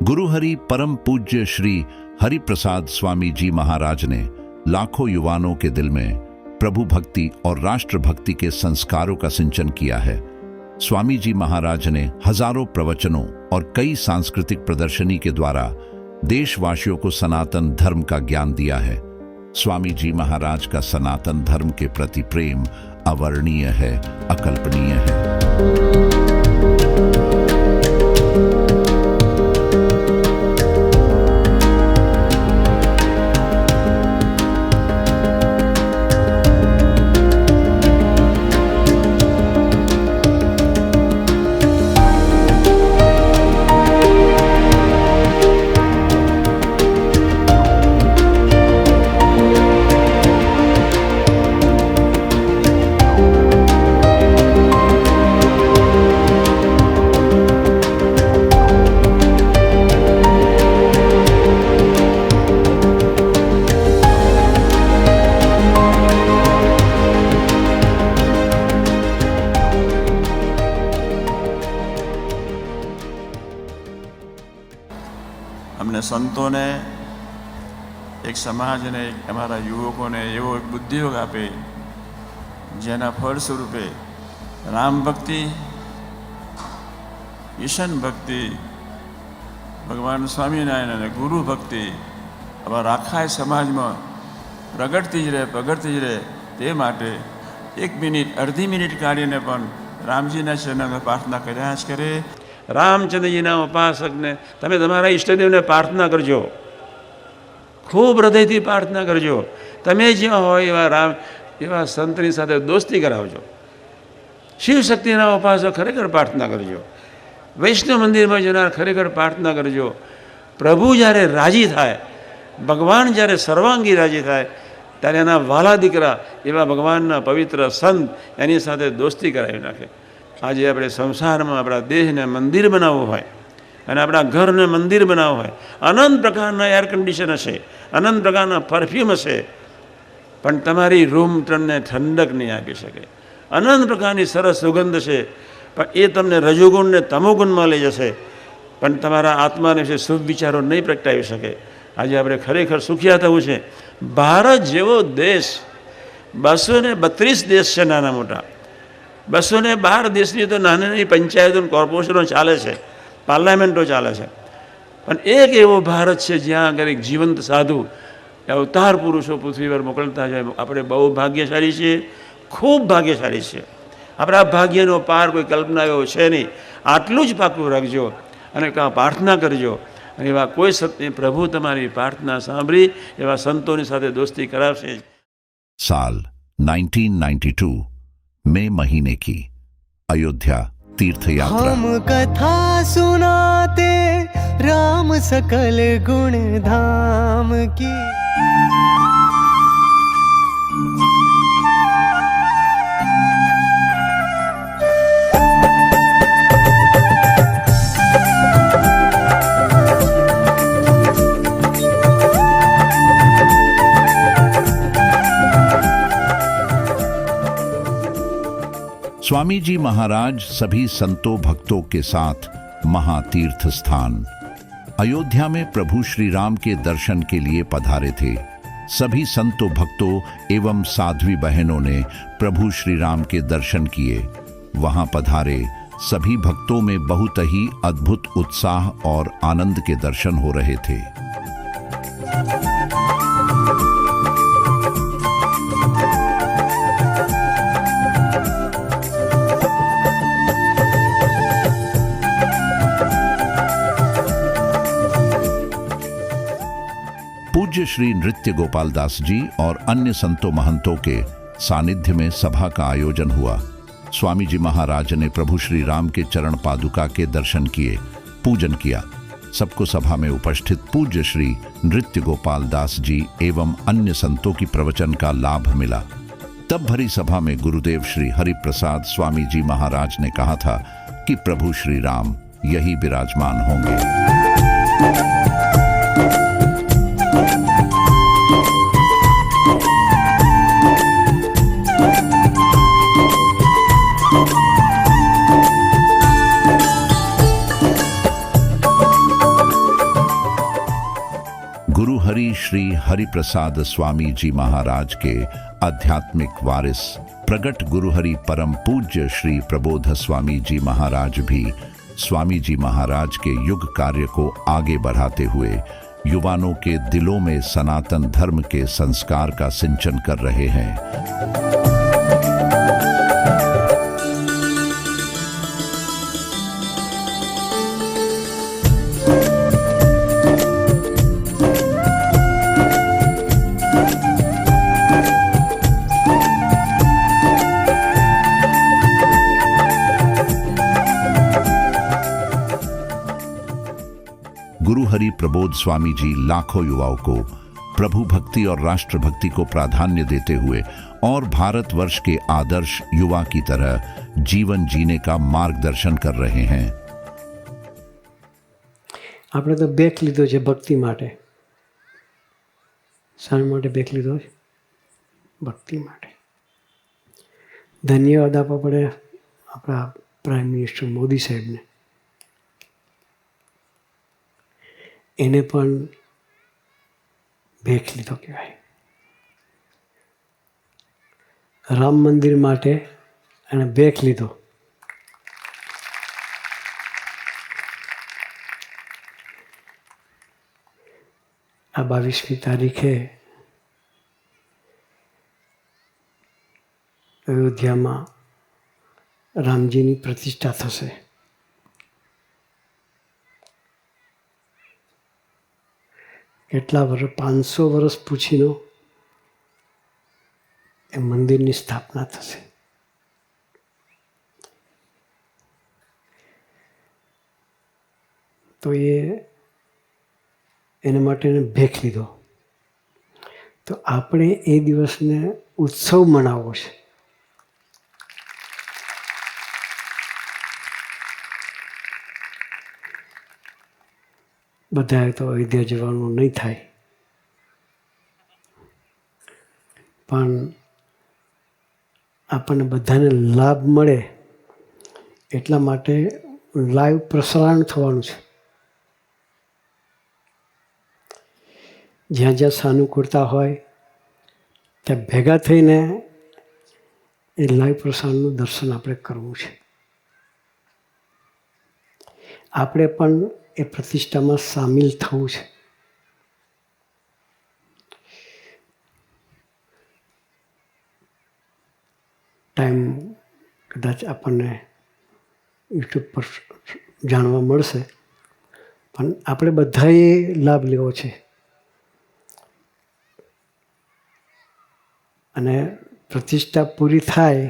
गुरुहरि परम पूज्य श्री हरिप्रसाद स्वामी जी महाराज ने लाखों युवाओं के दिल में प्रभु भक्ति और राष्ट्र भक्ति के संस्कारों का सिंचन किया है। स्वामी जी महाराज ने हजारों प्रवचनों और कई सांस्कृतिक प्रदर्शनी के द्वारा देशवासियों को सनातन धर्म का ज्ञान दिया है। स्वामी जी महाराज का सनातन धर्म के प्रति प्रेम अवर्णीय है, अकल्पनीय है। અમને સંતોને, એક સમાજને, અમારા યુવકોને એવો એક બુદ્ધિયોગ આપે જેના ફળ સ્વરૂપે રામ ભક્તિ, ઈશન ભક્તિ, ભગવાન સ્વામિનારાયણ અને ગુરુ ભક્તિ અમારા આખા સમાજમાં પ્રગટતી જ રહે તે માટે 1 મિનિટ, અડધી મિનિટ કાઢીને પણ રામજીના ચરણમાં પ્રાર્થના કર્યા જ કરે। રામચંદ્રજીના ઉપાસકને તમે તમારા ઈષ્ટદેવને પ્રાર્થના કરજો, ખૂબ હૃદયથી પ્રાર્થના કરજો। તમે જ્યાં હોય એવા સંતની સાથે દોસ્તી કરાવજો। શિવશક્તિના ઉપાસક ખરેખર પ્રાર્થના કરજો। વૈષ્ણવ મંદિરમાં જનાર ખરેખર પ્રાર્થના કરજો। પ્રભુ જ્યારે રાજી થાય, ભગવાન જ્યારે સર્વાંગી રાજી થાય ત્યારે એના વાલા દીકરા એવા ભગવાનના પવિત્ર સંત એની સાથે દોસ્તી કરાવી નાખે। આજે આપણે સંસારમાં આપણા દેહને મંદિર બનાવવું હોય અને આપણા ઘરને મંદિર બનાવવું હોય, અનંત પ્રકારના એર કન્ડિશન હશે, અનંત પ્રકારના પરફ્યુમ હશે, પણ તમારી રૂમ તમને ઠંડક નહીં આપી શકે। અનંત પ્રકારની સરસ સુગંધ છે, પણ એ તમને રજોગુણ ને તમોગુણમાં લઈ જશે, પણ તમારા આત્માને વિશે શુભ વિચારો નહીં પ્રગટાવી શકે। આજે આપણે ખરેખર સુખિયા થવું છે। ભારત જેવો દેશ, 232 દેશ છે નાના મોટા, 212 દેશની તો નાની નાની પંચાયતો, કોર્પોરેશનો ચાલે છે, પાર્લામેન્ટો ચાલે છે, પણ એક એવો ભારત છે જ્યાં આગળ એક જીવંત સાધુ અવતાર પુરુષો પૃથ્વી પર મોકલતા જાય। આપણે બહુ ભાગ્યશાળી છીએ, ખૂબ ભાગ્યશાળી છીએ। આપણા ભાગ્યનો પાર કોઈ કલ્પના એવો છે નહીં। આટલું જ પાકું રાખજો અને પ્રાર્થના કરજો, અને એવા કોઈ સત્ય પ્રભુ તમારી પ્રાર્થના સાંભળી એવા સંતોની સાથે દોસ્તી કરાવશે। साल 1992 मई महीने की अयोध्या तीर्थ यात्रा। हम कथा सुनाते राम सकल गुण धाम की। स्वामी जी महाराज सभी संतों भक्तों के साथ महातीर्थ स्थान अयोध्या में प्रभु श्री राम के दर्शन के लिए पधारे थे। सभी संतों भक्तों एवं साध्वी बहनों ने प्रभु श्री राम के दर्शन किए। वहां पधारे सभी भक्तों में बहुत ही अद्भुत उत्साह और आनंद के दर्शन हो रहे थे। पूज्य श्री नृत्य गोपाल दास जी और अन्य संतों महंतों के सानिध्य में सभा का आयोजन हुआ। स्वामी जी महाराज ने प्रभु श्री राम के चरण पादुका के दर्शन किए, पूजन किया। सबको सभा में उपस्थित पूज्य श्री नृत्य गोपाल दास जी एवं अन्य संतों की प्रवचन का लाभ मिला। तब भरी सभा में गुरुदेव श्री हरिप्रसाद स्वामी जी महाराज ने कहा था कि प्रभु श्री राम यही विराजमान होंगे। गुरु हरि श्री हरिप्रसाद स्वामी जी महाराज के आध्यात्मिक वारिस प्रगट गुरु हरि परम पूज्य श्री प्रबोध स्वामी जी महाराज भी स्वामी जी महाराज के युग कार्य को आगे बढ़ाते हुए युवानों के दिलों में सनातन धर्म के संस्कार का सिंचन कर रहे हैं। गुरु हरि प्रबोध स्वामी जी लाखों युवाओं को प्रभु भक्ति और राष्ट्र भक्ति को प्राधान्य देते हुए और भारतवर्ष के आदर्श युवा की तरह जीवन जीने का मार्गदर्शन कर रहे हैं। આપણે તો બેક લીધો છે ભક્તિ માટે. શા માટે બેક લીધો છે? ભક્તિ માટે. ધન્યવાદ આપવા પડે આપણા પ્રાઇમ મિનિસ્ટર મોદી સાહેબને. એને પણ ભેખ લીધો કહેવાય. રામ મંદિર માટે એણે ભેખ લીધો. આ 22મી તારીખે અયોધ્યામાં રામજીની પ્રતિષ્ઠા થશે. કેટલા વર્ષ? 500 વર્ષ પૂછીનો એ મંદિરની સ્થાપના થશે. તો એના માટે એને ભેખ લીધો. તો આપણે એ દિવસને ઉત્સવ મનાવવો છે. બધાએ તો અયોધ્યા જવાનું નહીં થાય, પણ આપણને બધાને લાભ મળે એટલા માટે લાઈવ પ્રસારણ થવાનું છે. જ્યાં જ્યાં સાનુકૂળતા હોય ત્યાં ભેગા થઈને એ લાઈવ પ્રસારણનું દર્શન આપણે કરવું છે. આપણે પણ એ પ્રતિષ્ઠામાં સામેલ થવું છે. ટાઈમ કદાચ આપણને યુટ્યુબ પર જાણવા મળશે, પણ આપણે બધાએ લાભ લેવો છે. અને પ્રતિષ્ઠા પૂરી થાય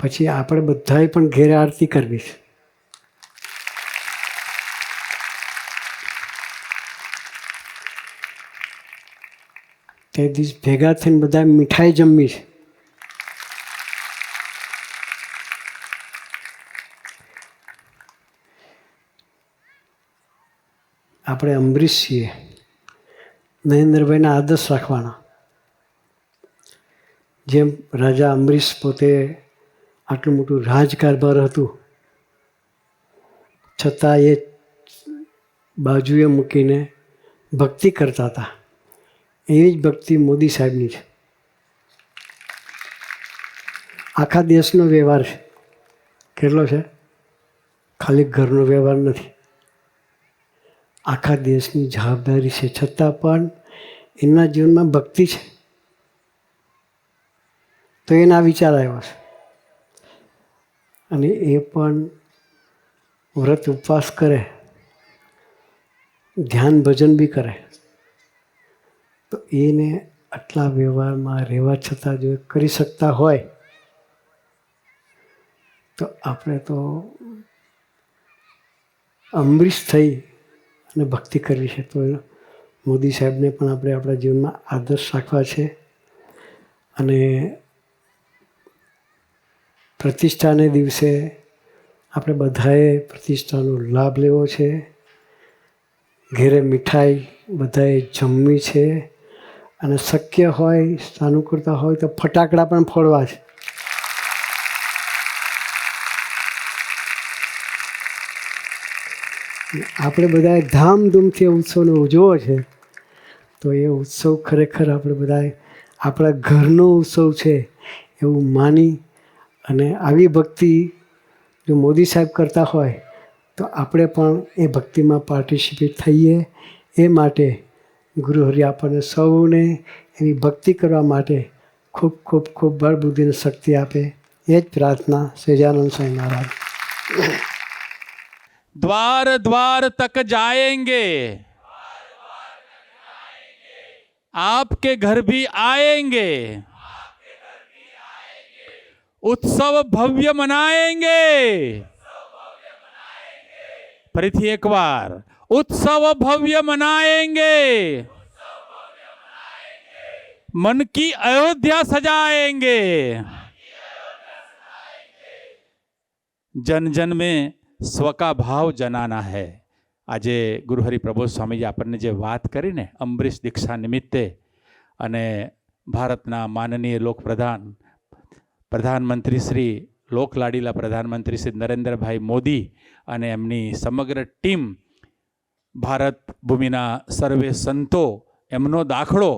પછી આપણે બધાએ પણ ઘેરે આરતી કરવી છે. તે દિવસ ભેગા થઈને બધા મીઠાઈ જમવી છે. આપણે અંબરીશ છીએ, નરેન્દ્રભાઈના આદર્શ રાખવાના. જેમ રાજા અંબરીશ પોતે આટલું મોટું રાજકારભાર હતું છતાં એ બાજુએ મૂકીને ભક્તિ કરતા હતા. એવી જ ભક્તિ મોદી સાહેબની છે. આખા દેશનો વ્યવહાર છે. કેટલો છે? ખાલી ઘરનો વ્યવહાર નથી, આખા દેશની જવાબદારી છે. છતાં પણ એમના જીવનમાં ભક્તિ છે. તો એના વિચાર આવ્યા છે. અને એ પણ વ્રત ઉપવાસ કરે, ધ્યાન ભજન બી કરે. તો એને આટલા વ્યવહારમાં રહેવા છતાં જો કરી શકતા હોય તો આપણે તો અંબરીશ થઈ અને ભક્તિ કરવી છે. તો મોદી સાહેબને પણ આપણે આપણા જીવનમાં આદર્શ રાખવા છે. અને પ્રતિષ્ઠાને દિવસે આપણે બધાએ પ્રતિષ્ઠાનો લાભ લેવો છે. ઘેરે મીઠાઈ બધાએ જમવી છે. અને શક્ય હોય, સાનુકૂળતા હોય તો ફટાકડા પણ ફોડવા છે. આપણે બધાએ ધામધૂમથી ઉત્સવને ઉજવો છે. તો એ ઉત્સવ ખરેખર આપણે બધાએ આપણા ઘરનો ઉત્સવ છે એવું માની અને આવી ભક્તિ જો મોદી સાહેબ કરતા હોય તો આપણે પણ એ ભક્તિમાં પાર્ટિસિપેટ થઈએ. એ માટે ગુરુહરિ આપણને સૌને એવી ભક્તિ કરવા માટે ખૂબ ખૂબ ખૂબ બળ બુદ્ધિને શક્તિ આપે, એ જ પ્રાર્થના સહજાનંદ સ્વામી મહારાજ. द्वार द्वार तक जाएंगे, आपके घर भी आएंगे, उत्सव भव्य मनाएंगे. फरीथी एक बार, उत्सव भव्य मनाएंगे, मन की अयोध्या सजाएंगे. जन जन में સ્વ કા ભાવ જનાના હૈ. આજે ગુરુહરિ પ્રબોધ સ્વામીજી આપણને જે વાત કરી ને અમરીશ દીક્ષા નિમિત્તે, અને ભારતના માનનીય પ્રધાનમંત્રી શ્રી લોકલાડીલા પ્રધાનમંત્રી શ્રી નરેન્દ્રભાઈ મોદી અને એમની સમગ્ર ટીમ, ભારત ભૂમિના સર્વે સંતો, એમનો દાખલો,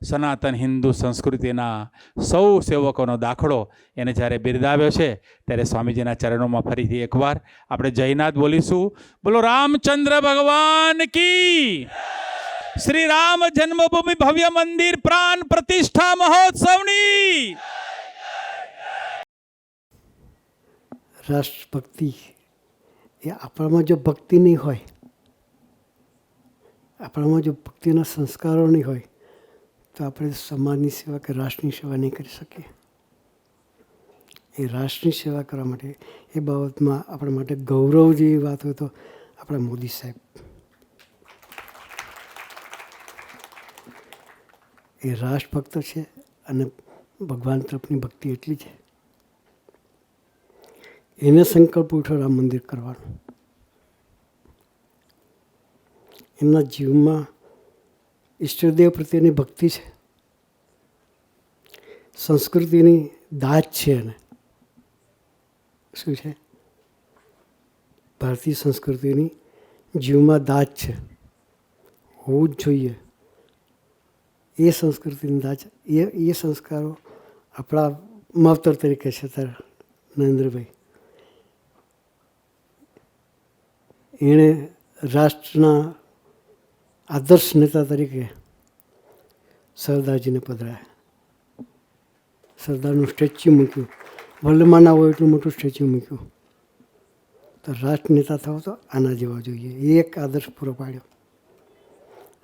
સનાતન હિન્દુ સંસ્કૃતિના સૌ સેવકોનો દાખલો એને જ્યારે બિરદાવ્યો છે, ત્યારે સ્વામીજીના ચરણોમાં ફરીથી એકવાર આપણે જયનાથ બોલીશું. બોલો રામચંદ્ર ભગવાન કી, શ્રી રામ જન્મભૂમિ ભવ્ય મંદિર પ્રાણ પ્રતિષ્ઠા મહોત્સવની. રાષ્ટ્રભક્તિ એ આપણામાં જો ભક્તિ નહીં હોય, આપણામાં જો ભક્તિના સંસ્કારો નહીં હોય, તો આપણે સમાજની સેવા કે રાષ્ટ્રની સેવા નહીં કરી શકીએ. એ રાષ્ટ્રની સેવા કરવા માટે એ બાબતમાં આપણા માટે ગૌરવ જેવી વાત હોય તો આપણા મોદી સાહેબ, એ રાષ્ટ્રભક્ત છે અને ભગવાન તરફની ભક્તિ એટલી છે. એને સંકલ્પ ઉઠ્યો રામ મંદિર કરવાનો. એમના જીવનમાં ઈષ્ટદેવ પ્રત્યેની ભક્તિ છે, સંસ્કૃતિની દાજ છે. એને શું છે? ભારતીય સંસ્કૃતિની જીવમાં દાજ છે, હોવું જ જોઈએ. એ સંસ્કૃતિની દાજ, એ સંસ્કારો આપણા માવતર તરીકે છે. ત્યારે નરેન્દ્રભાઈ, એણે રાષ્ટ્રના આદર્શ નેતા તરીકે સરદારજીને પધરાયા. સરદારનું સ્ટેચ્યુ મૂક્યું, વર્લ્ડમાં ના હોય એટલું મોટું સ્ટેચ્યુ મૂક્યું. તો રાષ્ટ્ર નેતા થવો તો આના જેવા જોઈએ, એ એક આદર્શ પૂરો પાડ્યો.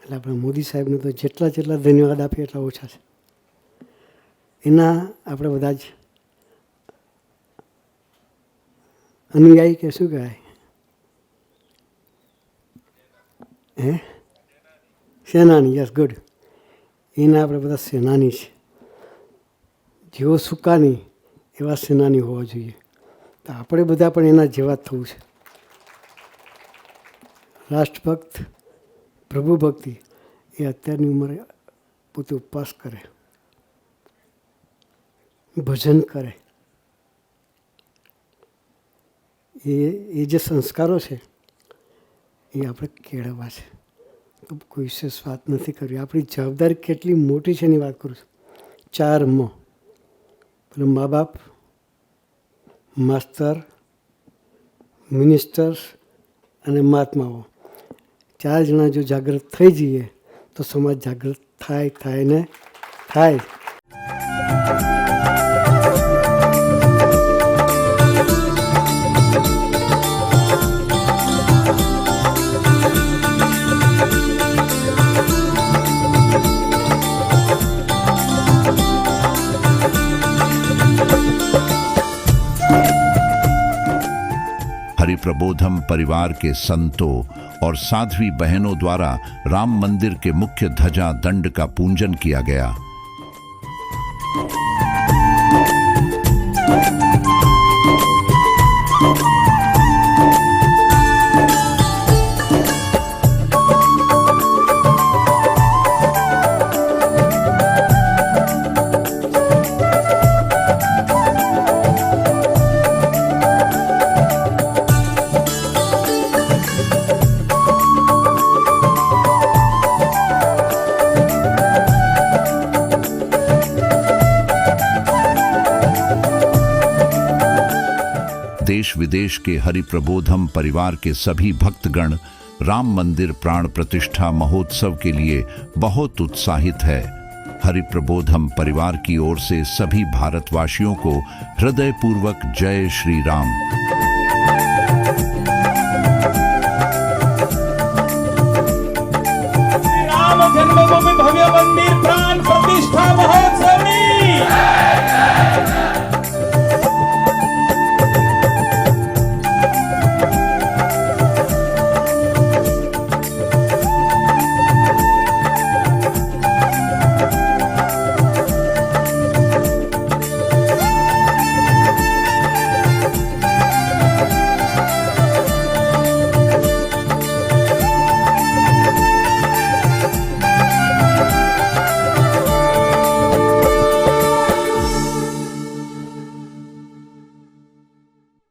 એટલે આપણે મોદી સાહેબને તો જેટલા ધન્યવાદ આપીએ એટલા ઓછા છે. એના આપણે બધા જ અનુયાયી કે શું કહેવાય, સેનાની. Yes, good. એના આપણે બધા સેનાની છે. જેવો સુકાની એવા સેનાની હોવા જોઈએ. તો આપણે બધા પણ એના જેવા જ થવું છે. રાષ્ટ્રભક્ત, પ્રભુ ભક્તિ એ અત્યારની ઉંમરે પોતે ઉપવાસ કરે, ભજન કરે. એ જે સંસ્કારો છે એ આપણે કેળવવા છે. તો કોઈ વિશેષ વાત નથી કરવી. આપણી જવાબદારી કેટલી મોટી છે એની વાત કરું છું. 4 મ, પેલું મા બાપ, માસ્તર, મિનિસ્ટર્સ અને મહાત્માઓ, 4 જણા જો જાગૃત થઈ જઈએ તો સમાજ જાગૃત થાય ને થાય. हरिप्रबोधम परिवार के संतों और साध्वी बहनों द्वारा राम मंदिर के मुख्य ध्वजा दंड का पूजन किया गया. देश विदेश के हरिप्रबोधम परिवार के सभी भक्तगण राम मंदिर प्राण प्रतिष्ठा महोत्सव के लिए बहुत उत्साहित है। हरिप्रबोधम परिवार की ओर से सभी भारतवासियों को हृदयपूर्वक जय श्री राम। राम जन्मभूमि भव्य मंदिर